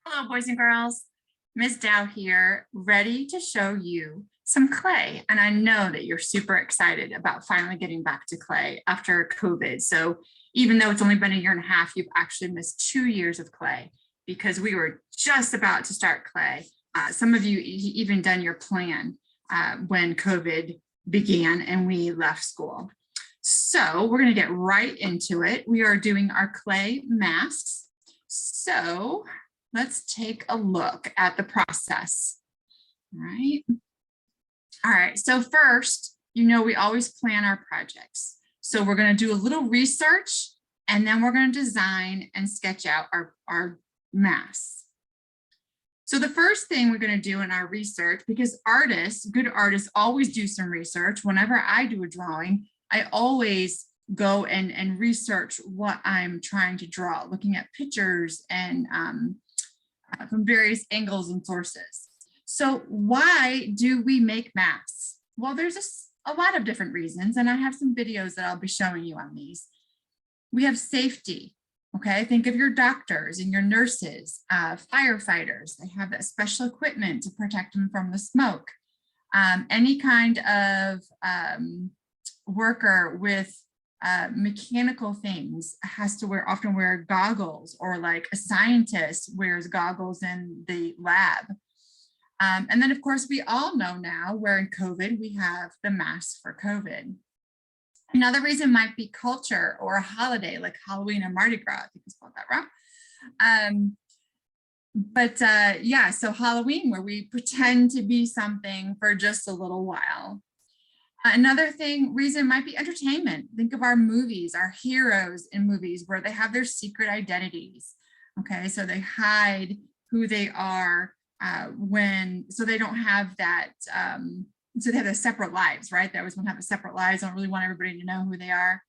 Hello, boys and girls. Ms. Dow here, ready to show you some clay. And I know that you're super excited about finally getting back to clay after COVID. So even though it's only been a year and a half, you've actually missed 2 years of clay because we were just about to start clay. Some of you even done your plan when COVID began and we left school. So we're going to get right into it. We are doing our clay masks. So let's take a look at the process. All right. So first, we always plan our projects. So we're going to do a little research and then we're going to design and sketch out our masks. So the first thing we're going to do in our research, because good artists always do some research. Whenever I do a drawing, I always go and research what I'm trying to draw, looking at pictures and from various angles and sources. So why do we make masks? Well, there's a lot of different reasons, and I have some videos that I'll be showing you on these. We have safety, okay? Think of your doctors and your nurses, firefighters. They have that special equipment to protect them from the smoke. Any kind of worker with mechanical things has to often wear goggles, or like a scientist wears goggles in the lab. And then of course, we all know now where in COVID, we have the mask for COVID. Another reason might be culture or a holiday like Halloween or Mardi Gras. I think I spelled that wrong. Yeah, so Halloween, where we pretend to be something for just a little while. Another reason might be entertainment. Think of our movies, our heroes in movies where they have their secret identities. Okay, so they hide who they are so they don't have that, so they have their separate lives, right? They always want to have a separate lives, don't really want everybody to know who they are.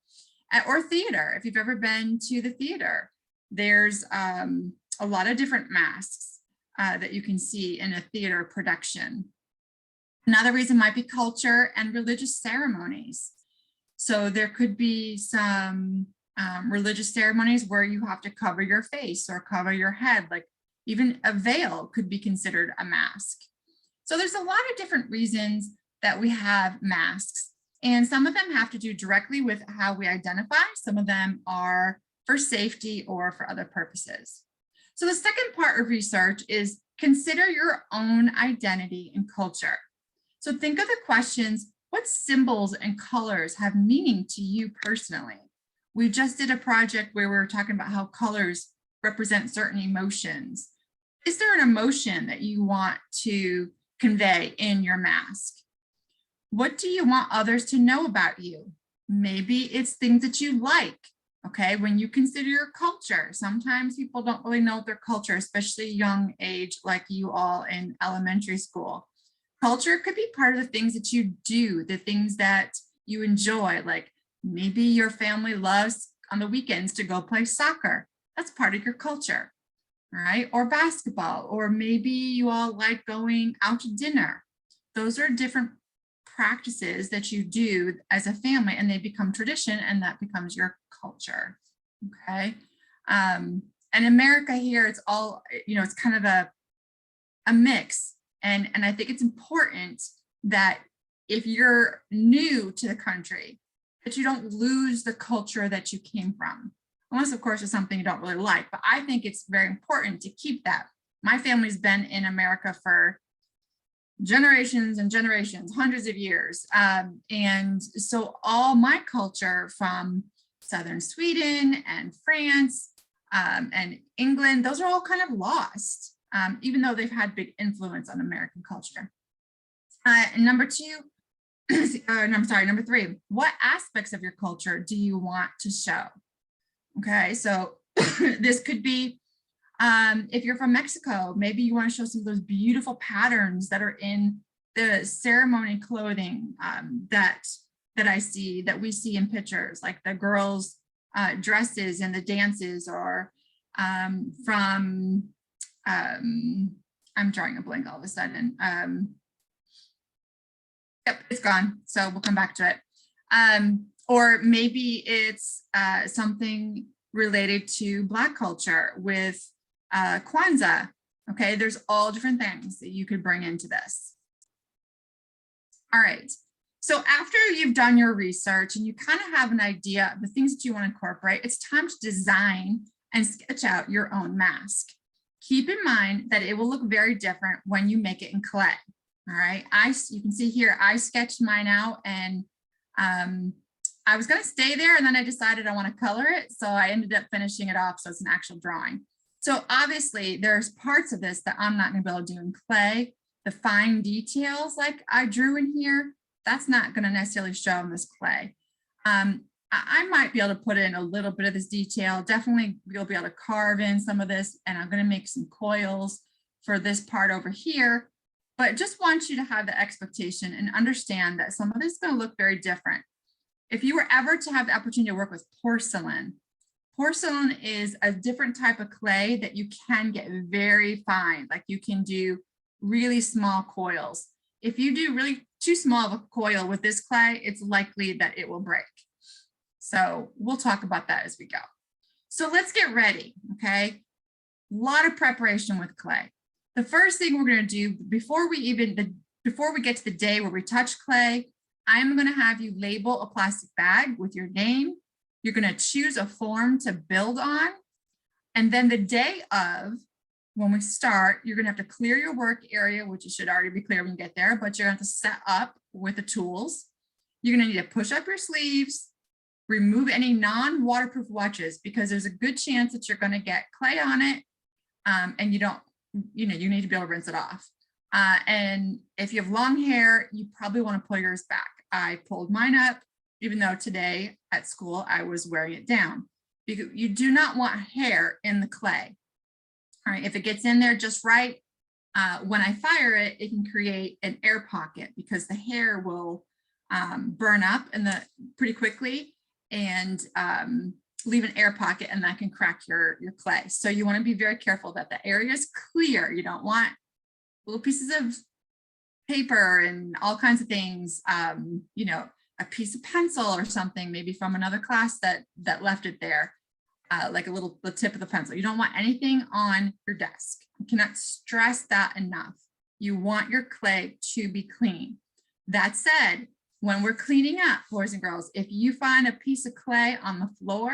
Or theater, if you've ever been to the theater, there's a lot of different masks that you can see in a theater production. Another reason might be culture and religious ceremonies. So there could be some religious ceremonies where you have to cover your face or cover your head, like even a veil could be considered a mask. So there's a lot of different reasons that we have masks, and some of them have to do directly with how we identify. Some of them are for safety or for other purposes. So the second part of research is consider your own identity and culture. So think of the questions, what symbols and colors have meaning to you personally? We just did a project where we were talking about how colors represent certain emotions. Is there an emotion that you want to convey in your mask? What do you want others to know about you? Maybe it's things that you like, okay? When you consider your culture, sometimes people don't really know their culture, especially young age like you all in elementary school. Culture could be part of the things that you do, the things that you enjoy, like maybe your family loves on the weekends to go play soccer. That's part of your culture, all right? Or basketball, or maybe you all like going out to dinner. Those are different practices that you do as a family, and they become tradition, and that becomes your culture, okay? And America here, it's all, it's kind of a mix. And I think it's important that if you're new to the country, that you don't lose the culture that you came from. Unless, of course, it's something you don't really like. But I think it's very important to keep that. My family's been in America for generations and generations, hundreds of years. And so all my culture from Southern Sweden and France and England, those are all kind of lost. Even though they've had big influence on American culture. And number three, what aspects of your culture do you want to show? Okay, so this could be, if you're from Mexico, maybe you want to show some of those beautiful patterns that are in the ceremony clothing that we see in pictures, like the girls' dresses and the dances, or from I'm drawing a blank all of a sudden. Yep, it's gone. So we'll come back to it. Or maybe it's something related to Black culture with Kwanzaa Okay, there's all different things that you could bring into this. All right, so after you've done your research and you kind of have an idea of the things that you want to incorporate, it's time to design and sketch out your own mask. Keep in mind that it will look very different when you make it in clay. All right, you can see here, I sketched mine out, and I was going to stay there, and then I decided I want to color it. So I ended up finishing it off. So it's an actual drawing. So obviously there's parts of this that I'm not going to be able to do in clay. The fine details like I drew in here, that's not going to necessarily show in this clay. I might be able to put in a little bit of this detail. Definitely you'll be able to carve in some of this, and I'm going to make some coils for this part over here. But just want you to have the expectation and understand that some of this is going to look very different. If you were ever to have the opportunity to work with porcelain, porcelain is a different type of clay that you can get very fine. Like you can do really small coils. If you do really too small of a coil with this clay, it's likely that it will break. So we'll talk about that as we go. So let's get ready, okay? A lot of preparation with clay. The first thing we're going to do before we get to the day where we touch clay, I'm going to have you label a plastic bag with your name. You're going to choose a form to build on. And then the day of, when we start, you're going to have to clear your work area, which you should already be clear when you get there, but you're going to have to set up with the tools. You're going to need to push up your sleeves, remove any non-waterproof watches, because there's a good chance that you're going to get clay on it, and you need to be able to rinse it off. And if you have long hair, you probably want to pull yours back. I pulled mine up, even though today at school I was wearing it down, because you do not want hair in the clay. All right, if it gets in there just right, when I fire it, it can create an air pocket because the hair will burn up pretty quickly and leave an air pocket, and that can crack your clay. So you want to be very careful that the area is clear. You don't want little pieces of paper and all kinds of things, a piece of pencil or something, maybe from another class that left it there, like the tip of the pencil. You don't want anything on your desk. You cannot stress that enough. You want your clay to be clean. That said, when we're cleaning up, boys and girls, if you find a piece of clay on the floor,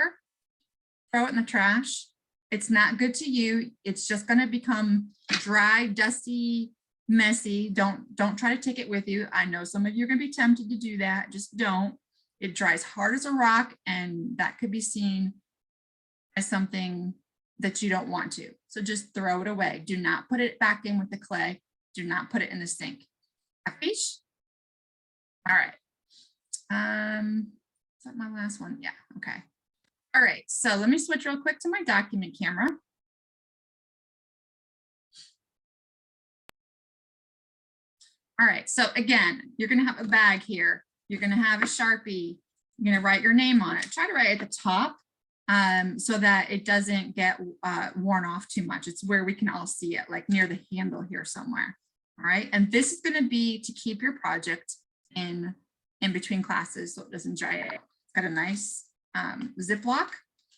throw it in the trash. It's not good to you. It's just going to become dry, dusty, messy. Don't try to take it with you. I know some of you are going to be tempted to do that. Just don't. It dries hard as a rock, and that could be seen as something that you don't want to. So just throw it away. Do not put it back in with the clay. Do not put it in the sink. Capiche? All right. Is that my last one? Yeah, okay. All right, so let me switch real quick to my document camera. All right, so again, you're gonna have a bag here. You're gonna have a Sharpie. You're gonna write your name on it. Try to write at the top so that it doesn't get worn off too much. It's where we can all see it, like near the handle here somewhere. All right, and this is gonna be to keep your project in between classes so it doesn't dry out. It's got a nice Ziploc.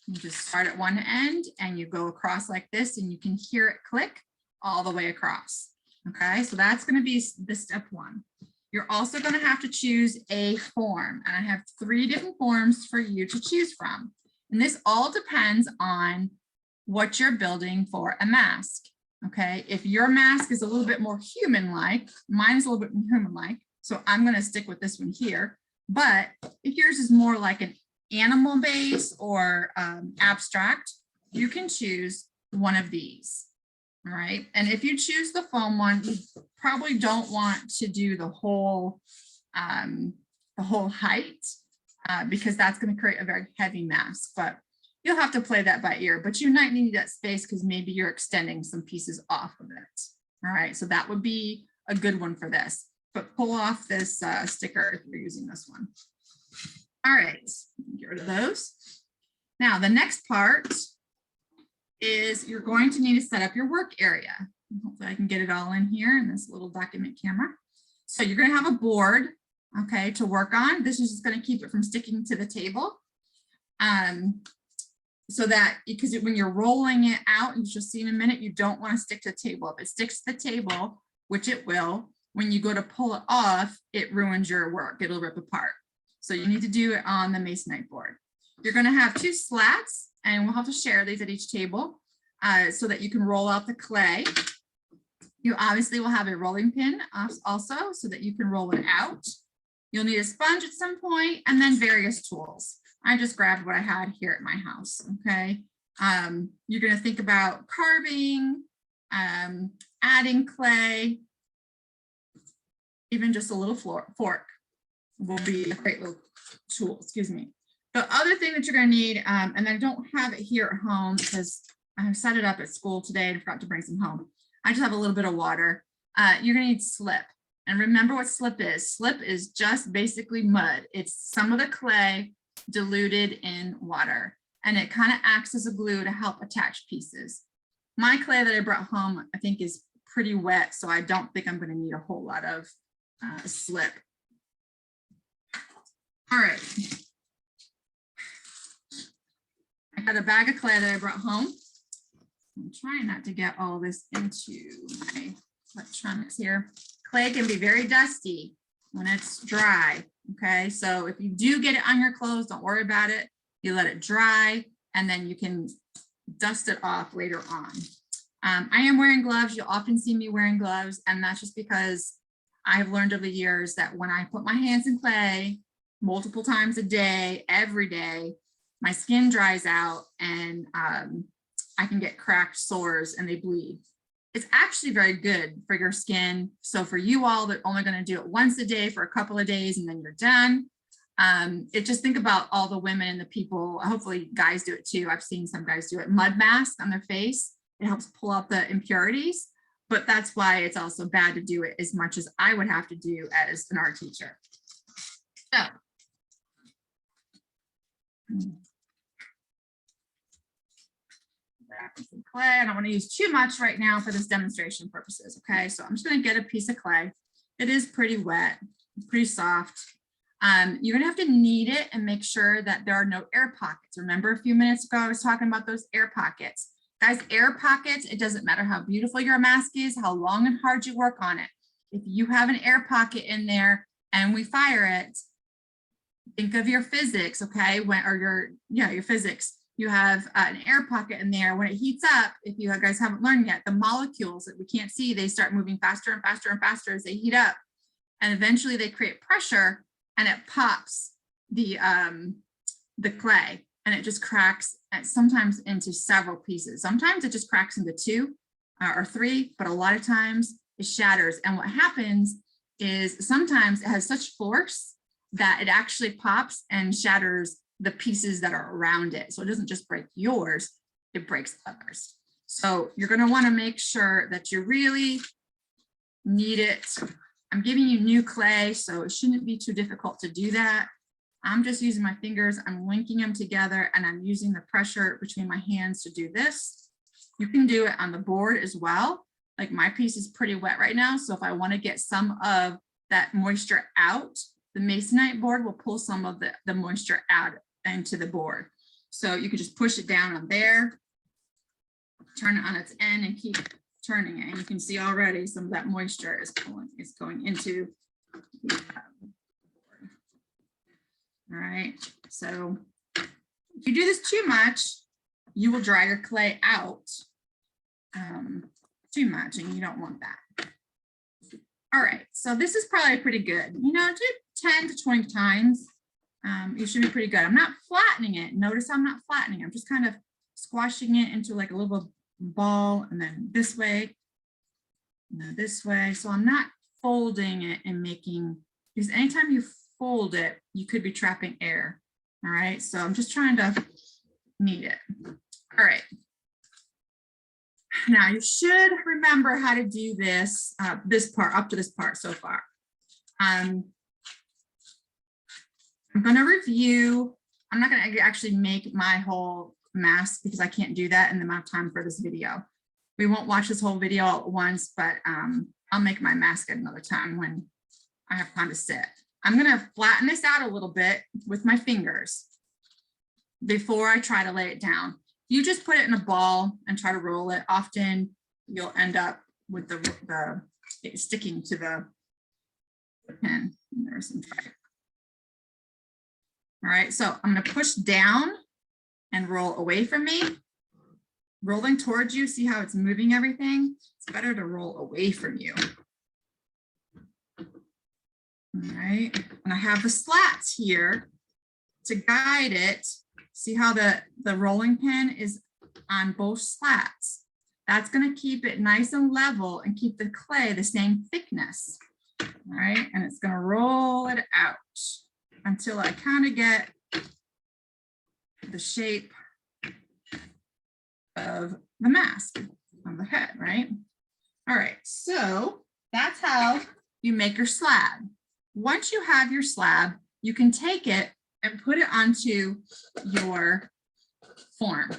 You just start at one end and you go across like this, and you can hear it click all the way across. Okay, so that's going to be the step one. You're also going to have to choose a form, and I have 3 different forms for you to choose from. And this all depends on what you're building for a mask. Okay, if your mask is a little bit more human-like, mine is a little bit more human-like, so I'm going to stick with this one here. But if yours is more like an animal base or abstract, you can choose one of these. All right, and if you choose the foam one, you probably don't want to do the whole height because that's going to create a very heavy mask. But you'll have to play that by ear. But you might need that space because maybe you're extending some pieces off of it. All right, so that would be a good one for this. But pull off this sticker if you're using this one. All right, get rid of those. Now, the next part is you're going to need to set up your work area. Hopefully I can get it all in here in this little document camera. So you're going to have a board, okay, to work on. This is just going to keep it from sticking to the table. so that, because when you're rolling it out, and you'll see in a minute, you don't want to stick to the table. If it sticks to the table, which it will, when you go to pull it off, it ruins your work. It'll rip apart. So you need to do it on the masonite board. You're going to have 2 slats, and we'll have to share these at each table so that you can roll out the clay. You obviously will have a rolling pin also so that you can roll it out. You'll need a sponge at some point, and then various tools. I just grabbed what I had here at my house, okay? You're going to think about carving, adding clay, even just a little fork will be a great little tool, excuse me. The other thing that you're going to need, and I don't have it here at home because I set it up at school today and forgot to bring some home. I just have a little bit of water. You're going to need slip. And remember what slip is. Slip is just basically mud. It's some of the clay diluted in water, and it kind of acts as a glue to help attach pieces. My clay that I brought home, I think, is pretty wet, so I don't think I'm going to need a whole lot of slip. All right. I got a bag of clay that I brought home. I'm trying not to get all this into my electronics here. Clay can be very dusty when it's dry. Okay, so if you do get it on your clothes, don't worry about it. You let it dry, and then you can dust it off later on. I am wearing gloves. You'll often see me wearing gloves, and that's just because I've learned over the years that when I put my hands in clay multiple times a day, every day, my skin dries out, and I can get cracked sores and they bleed. It's actually very good for your skin. So for you all that are only going to do it once a day for a couple of days and then you're done, just think about all the women and the people, hopefully guys do it too. I've seen some guys do it, mud mask on their face. It helps pull out the impurities, but that's why it's also bad to do it as much as I would have to do as an art teacher. So. Some clay. I don't want to use too much right now for this demonstration purposes. Okay, so I'm just going to get a piece of clay. It is pretty wet, pretty soft. You're going to have to knead it and make sure that there are no air pockets. Remember a few minutes ago, I was talking about those air pockets. Guys, air pockets, it doesn't matter how beautiful your mask is, how long and hard you work on it. If you have an air pocket in there and we fire it, think of your physics, okay? Your physics. You have an air pocket in there. When it heats up, if you guys haven't learned yet, the molecules that we can't see, they start moving faster and faster and faster as they heat up. And eventually they create pressure and it pops the clay, and it just cracks sometimes into several pieces. Sometimes it just cracks into 2 or 3, but a lot of times it shatters. And what happens is sometimes it has such force that it actually pops and shatters the pieces that are around it. So it doesn't just break yours, it breaks others. So you're going to want to make sure that you really knead it. I'm giving you new clay, so it shouldn't be too difficult to do that. I'm just using my fingers, I'm linking them together, and I'm using the pressure between my hands to do this. You can do it on the board as well. Like my piece is pretty wet right now, so if I want to get some of that moisture out, the masonite board will pull some of the moisture out into the board. So you can just push it down on there, turn it on its end, and keep turning it. And you can see already some of that moisture is going into the board. All right, so if you do this too much, you will dry your clay out too much, and you don't want that. All right, so this is probably pretty good. Do 10 to 20 times. You should be pretty good. I'm not flattening it. Notice I'm not flattening. I'm just kind of squashing it into like a little ball, and then this way, and then this way. So I'm not folding it and making, because anytime you fold it, you could be trapping air. All right, so I'm just trying to knead it. All right. Now you should remember how to do this, this part, up to this part so far. I'm going to review. I'm not going to actually make my whole mask because I can't do that in the amount of time for this video. We won't watch this whole video all at once, but I'll make my mask at another time when I have time to sit. I'm going to flatten this out a little bit with my fingers. before I try to lay it down. You just put it in a ball and try to roll it. Often you'll end up with the it sticking to the pen. There's some try. All right, so I'm going to push down and roll away from me. Rolling towards you, see how it's moving everything? It's better to roll away from you. All right, and I have the slats here to guide it. See how the rolling pin is on both slats. That's going to keep it nice and level and keep the clay the same thickness. All right, and it's going to roll it out until I kind of get the shape of the mask on the head, right? All right, so that's how you make your slab. Once you have your slab, you can take it and put it onto your form.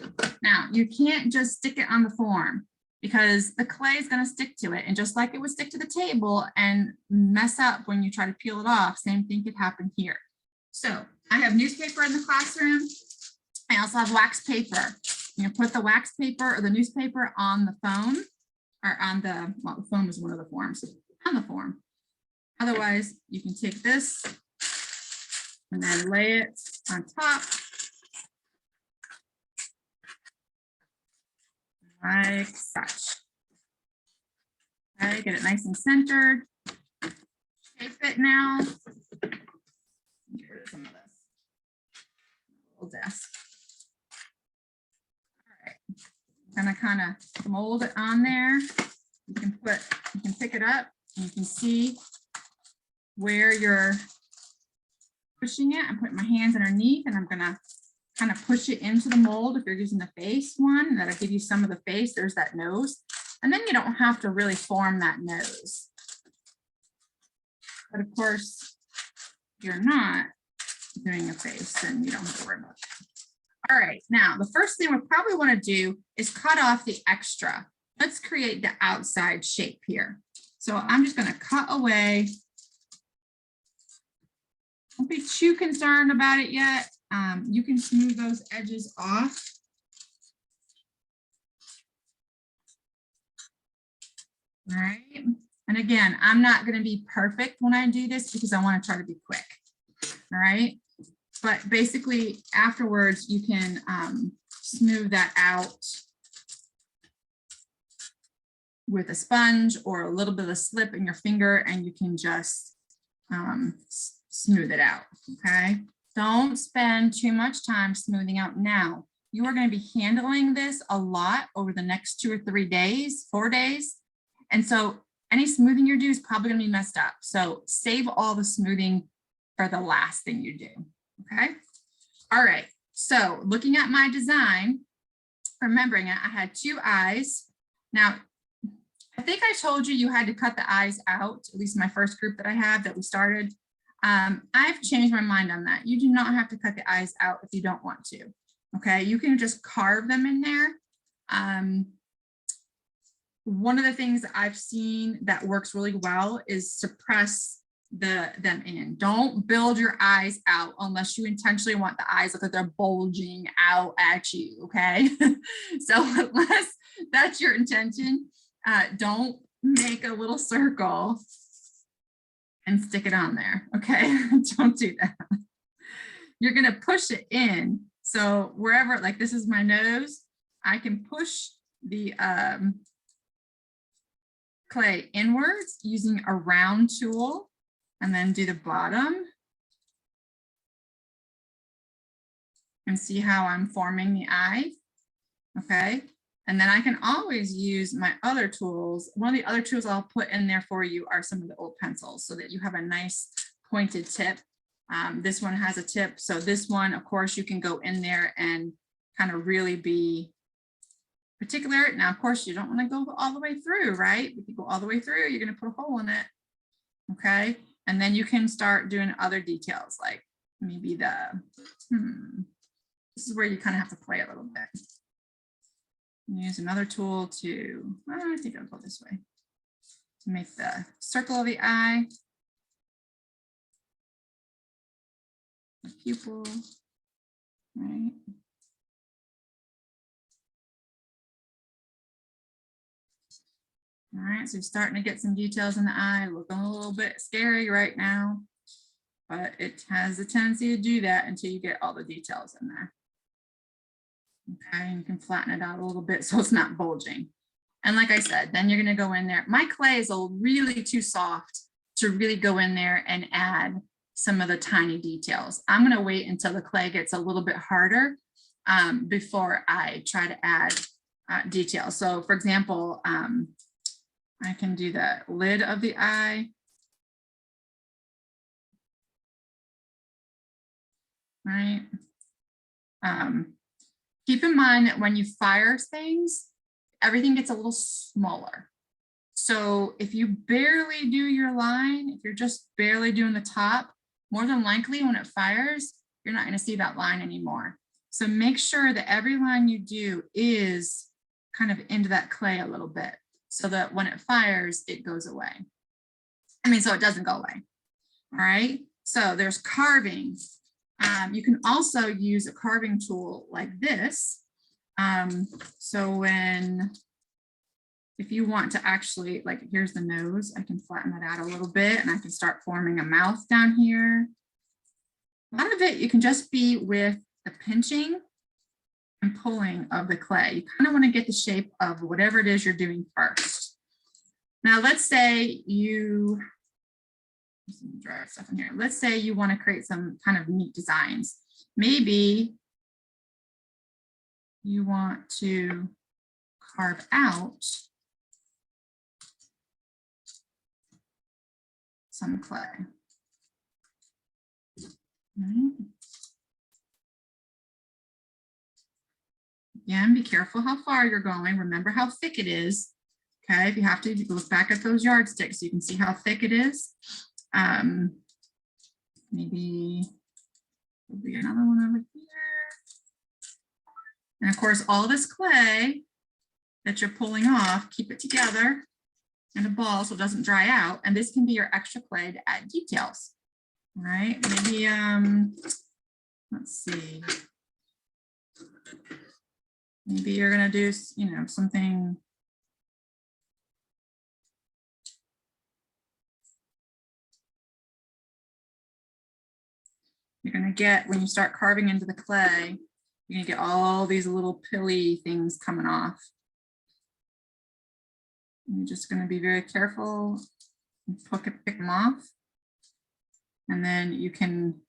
Now, you can't just stick it on the form because the clay is going to stick to it. And just like it would stick to the table and mess up when you try to peel it off, same thing could happen here. So I have newspaper in the classroom. I also have wax paper. You put the wax paper or the newspaper on the phone or on the, well, the phone is one of the forms, on the form. Otherwise, you can take this and then lay it on top. Like such. Okay, get it nice and centered. Shape it now. Get rid of some of this. Little desk. All right. Gonna kind of mold it on there. You can pick it up and you can see where you're pushing it. I'm putting my hands underneath and I'm gonna kind of push it into the mold. If you're using the face one, that'll give you some of the face. There's that nose. And then you don't have to really form that nose. But of course, if you're not doing a face, then you don't have to worry about it. All right, now the first thing we probably want to do is cut off the extra. Let's create the outside shape here. So I'm just going to cut away. Don't be too concerned about it yet. You can smooth those edges off. All right. And again, I'm not going to be perfect when I do this because I want to try to be quick. All right. But basically afterwards, you can smooth that out with a sponge or a little bit of slip in your finger and you can just smooth it out. Okay. Don't spend too much time smoothing out now. You are going to be handling this a lot over the next 2 or 3 days, 4 days. And so any smoothing you do is probably going to be messed up. So save all the smoothing for the last thing you do. Okay. All right. So looking at my design, remembering it, I had 2 eyes. Now, I think I told you you had to cut the eyes out, at least my first group that I have that we started. I've changed my mind on that. You do not have to cut the eyes out if you don't want to. Okay. You can just carve them in there. One of the things that I've seen that works really well is to press them in. Don't build your eyes out unless you intentionally want the eyes look like they're bulging out at you. Okay. So unless that's your intention, don't make a little circle and stick it on there. Okay. Don't do that. You're going to push it in. So wherever, like this is my nose, I can push the clay inwards using a round tool and then do the bottom and see how I'm forming the eye. Okay. And then I can always use my other tools. One of the other tools I'll put in there for you are some of the old pencils so that you have a nice pointed tip. This one has a tip. So this one, of course, you can go in there and kind of really be particular. Now, of course, you don't want to go all the way through, right? If you go all the way through, you're going to put a hole in it. Okay. And then you can start doing other details like maybe the, this is where you kind of have to play a little bit. Use another tool to, I think I'll go this way, to make the circle of the eye, the pupil, right? All right, so you're starting to get some details in the eye, looking a little bit scary right now, but it has a tendency to do that until you get all the details in there. Okay, and you can flatten it out a little bit so it's not bulging. And like I said, then you're going to go in there. My clay is really too soft to really go in there and add some of the tiny details. I'm going to wait until the clay gets a little bit harder before I try to add details. So for example, I can do the lid of the eye. Right. Keep in mind that when you fire things, everything gets a little smaller. So if you barely do your line, if you're just barely doing the top, more than likely when it fires, you're not going to see that line anymore. So make sure that every line you do is kind of into that clay a little bit so that when it fires, it goes away. So it doesn't go away. All right. So there's carving. You can also use a carving tool like this. So if you want to actually, like, here's the nose, I can flatten that out a little bit and I can start forming a mouth down here. A lot of it, you can just be with the pinching and pulling of the clay. You kind of want to get the shape of whatever it is you're doing first. Now, let's say you, dry stuff in here. Let's say you want to create some kind of neat designs. Maybe you want to carve out some clay. Right. Again, be careful how far you're going. Remember how thick it is. Okay, if you have to look back at those yardsticks, you can see how thick it is. Maybe there'll be another one over here. And of course, all this clay that you're pulling off, keep it together in a ball so it doesn't dry out. And this can be your extra clay to add details. All right, maybe, let's see. Maybe you're gonna do, something. You're gonna get, when you start carving into the clay, you're gonna get all these little pilly things coming off. And you're just gonna be very careful and pick them off. And then you can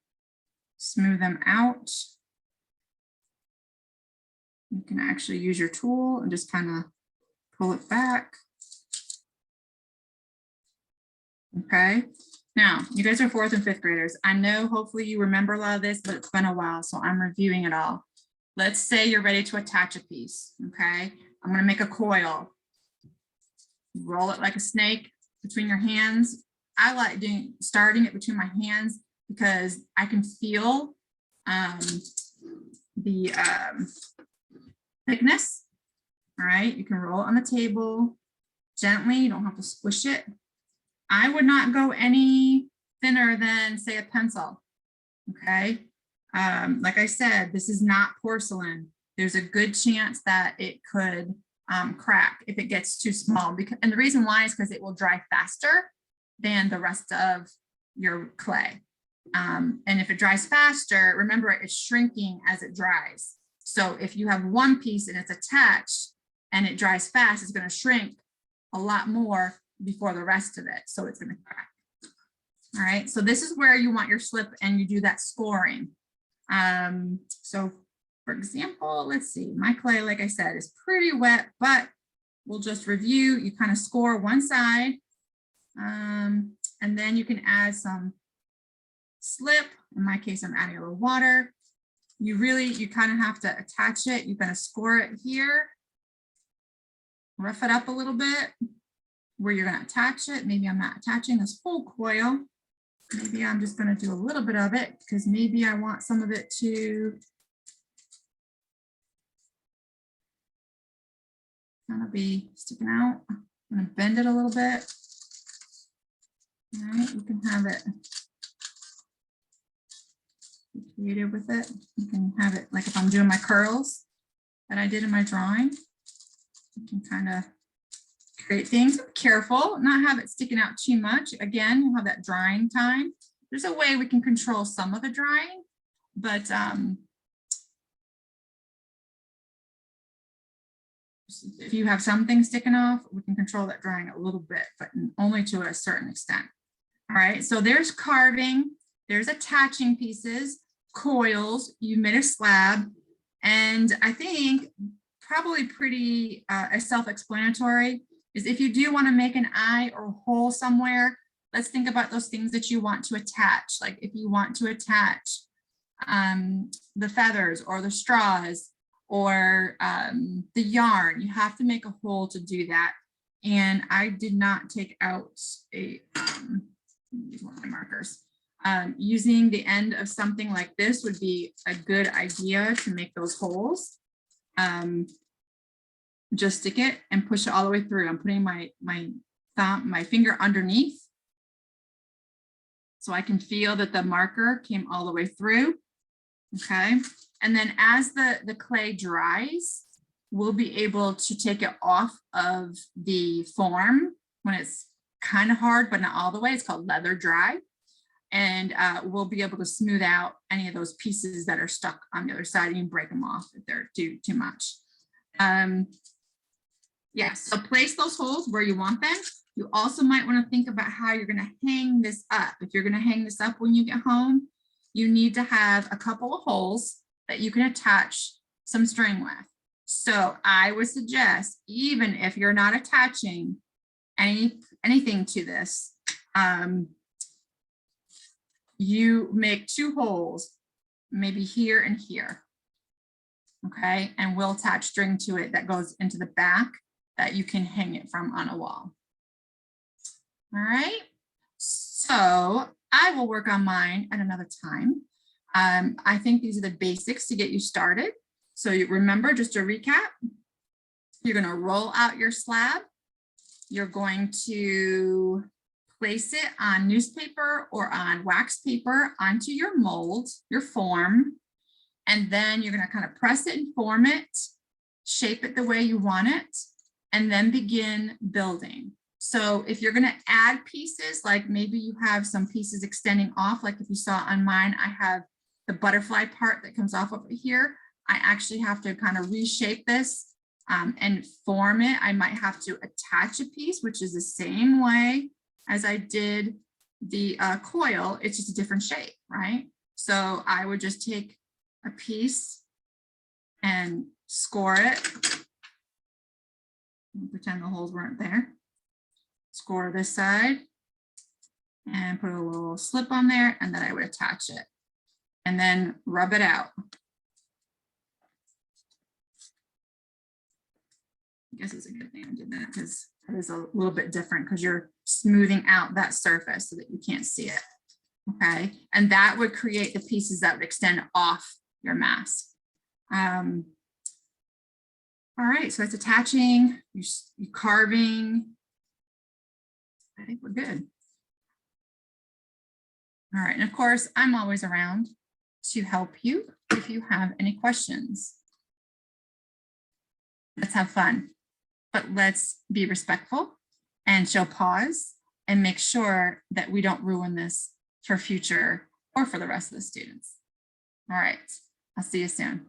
smooth them out. You can actually use your tool and just kind of pull it back. Okay. Now, you guys are 4th and 5th graders. I know hopefully you remember a lot of this, but it's been a while, so I'm reviewing it all. Let's say you're ready to attach a piece, okay? I'm gonna make a coil. Roll it like a snake between your hands. I like starting it between my hands because I can feel the thickness. All right, you can roll it on the table gently, you don't have to squish it. I would not go any thinner than, say, a pencil, okay? Like I said, this is not porcelain. There's a good chance that it could crack if it gets too small. And the reason why is because it will dry faster than the rest of your clay. And if it dries faster, remember it's shrinking as it dries. So if you have one piece and it's attached and it dries fast, it's going to shrink a lot more before the rest of it. So it's going to crack. All right. So this is where you want your slip and you do that scoring. So for example, let's see, my clay, like I said, is pretty wet, but we'll just review. You kind of score one side. And then you can add some slip. In my case, I'm adding a little water. You kind of have to attach it. You're going to score it here. Rough it up a little bit where you're going to attach it. Maybe I'm not attaching this whole coil. Maybe I'm just going to do a little bit of it because maybe I want some of it to kind of be sticking out. I'm going to bend it a little bit. All right, you can have it Be creative with it. You can have it like if I'm doing my curls that I did in my drawing. You can kind of create things. Be careful, not have it sticking out too much. Again, you'll have that drying time. There's a way we can control some of the drying, but if you have something sticking off, we can control that drying a little bit, but only to a certain extent. All right, so there's carving, there's attaching pieces, coils, you made a slab, and I think probably pretty self-explanatory is if you do want to make an eye or hole somewhere, let's think about those things that you want to attach. Like if you want to attach the feathers or the straws or the yarn, you have to make a hole to do that. And I did not take out a, use one of my markers. Using the end of something like this would be a good idea to make those holes. Just stick it and push it all the way through. I'm putting my finger underneath so I can feel that the marker came all the way through. Okay. And then as the clay dries, we'll be able to take it off of the form when it's kind of hard, but not all the way. It's called leather dry. And we'll be able to smooth out any of those pieces that are stuck on the other side. You can break them off if they're too much. Yeah, so place those holes where you want them. You also might want to think about how you're going to hang this up. If you're going to hang this up when you get home, you need to have a couple of holes that you can attach some string with. So I would suggest, even if you're not attaching anything to this, you make 2 holes, maybe here and here. Okay, and we'll attach string to it that goes into the back that you can hang it from on a wall. All right, so I will work on mine at another time. I think these are the basics to get you started. So you remember, just to recap, you're going to roll out your slab. You're going to place it on newspaper or on wax paper onto your mold, your form, and then you're going to kind of press it and form it, shape it the way you want it, and then begin building. So if you're going to add pieces, like maybe you have some pieces extending off, like if you saw on mine, I have the butterfly part that comes off over here. I actually have to kind of reshape this and form it. I might have to attach a piece, which is the same way as I did the coil. It's just a different shape, right? So I would just take a piece and score it. Pretend the holes weren't there. Score this side and put a little slip on there, and then I would attach it and then rub it out. I guess it's a good thing I did that, because that is a little bit different because you're smoothing out that surface so that you can't see it. Okay, and that would create the pieces that would extend off your mask. All right, so it's attaching, you're carving. I think we're good. All right, and of course, I'm always around to help you if you have any questions. Let's have fun, but let's be respectful and show pause and make sure that we don't ruin this for future or for the rest of the students. All right, I'll see you soon.